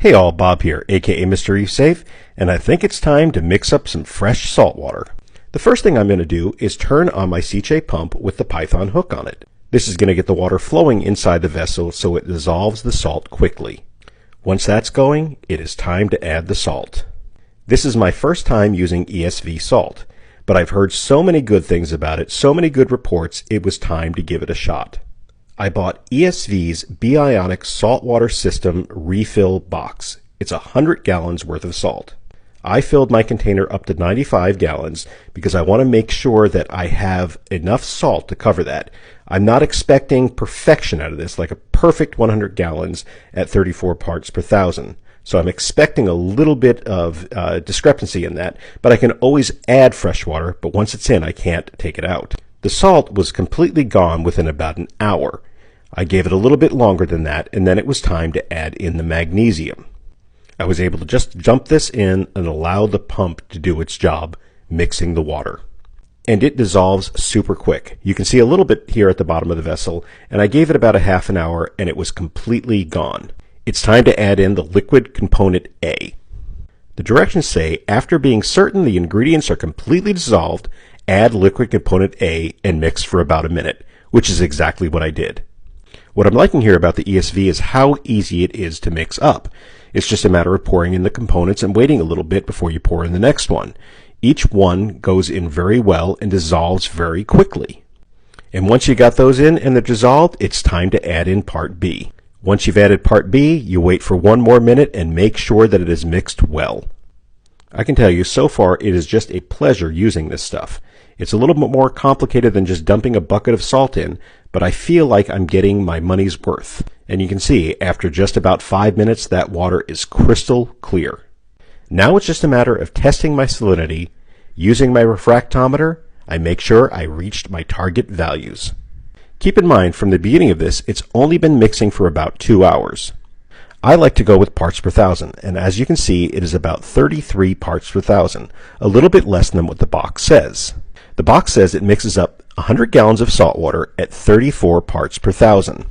Hey all, Bob here, aka Mr. Reef Safe, and I think it's time to mix up some fresh salt water. The first thing I'm going to do is turn on my Seche pump with the Python hook on it. This is going to get the water flowing inside the vessel so it dissolves the salt quickly. Once that's going, it is time to add the salt. This is my first time using ESV salt, but I've heard so many good things about it, so many good reports, it was time to give it a shot. I bought ESV's B-Ionic saltwater system refill box. It's 100 gallons worth of salt. I filled my container up to 95 gallons because I want to make sure that I have enough salt to cover that. I'm not expecting perfection out of this, like a perfect 100 gallons at 34 parts per thousand. So I'm expecting a little bit of discrepancy in that, but I can always add fresh water, but once it's in, I can't take it out. The salt was completely gone within about an hour. I gave it a little bit longer than that, and then it was time to add in the magnesium. I was able to just dump this in and allow the pump to do its job, mixing the water. And it dissolves super quick. You can see a little bit here at the bottom of the vessel, and I gave it about a half an hour, and it was completely gone. It's time to add in the liquid component A. The directions say, after being certain the ingredients are completely dissolved, add liquid component A and mix for about a minute, which is exactly what I did. What I'm liking here about the ESV is how easy it is to mix up. It's just a matter of pouring in the components and waiting a little bit before you pour in the next one. Each one goes in very well and dissolves very quickly. And once you got those in and they're dissolved, it's time to add in part B. Once you've added part B, you wait for one more minute and make sure that it is mixed well. I can tell you, so far, it is just a pleasure using this stuff. It's a little bit more complicated than just dumping a bucket of salt in, but I feel like I'm getting my money's worth. And you can see, after just about 5 minutes, that water is crystal clear. Now it's just a matter of testing my salinity. Using my refractometer, I make sure I reached my target values. Keep in mind, from the beginning of this, it's only been mixing for about 2 hours. I like to go with parts per thousand, and as you can see, it is about 33 parts per thousand, a little bit less than what the box says. The box says it mixes up 100 gallons of salt water at 34 parts per thousand.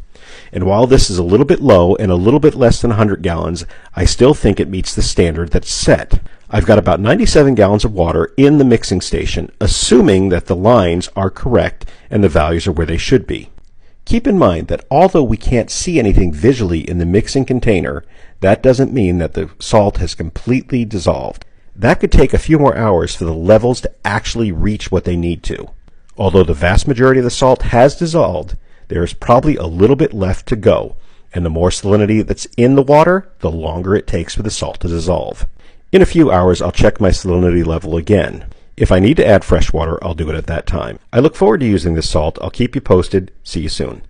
And while this is a little bit low and a little bit less than 100 gallons, I still think it meets the standard that's set. I've got about 97 gallons of water in the mixing station, assuming that the lines are correct and the values are where they should be. Keep in mind that although we can't see anything visually in the mixing container, that doesn't mean that the salt has completely dissolved. That could take a few more hours for the levels to actually reach what they need to. Although the vast majority of the salt has dissolved, there is probably a little bit left to go, and the more salinity that's in the water, the longer it takes for the salt to dissolve. In a few hours, I'll check my salinity level again. If I need to add fresh water, I'll do it at that time. I look forward to using this salt. I'll keep you posted. See you soon.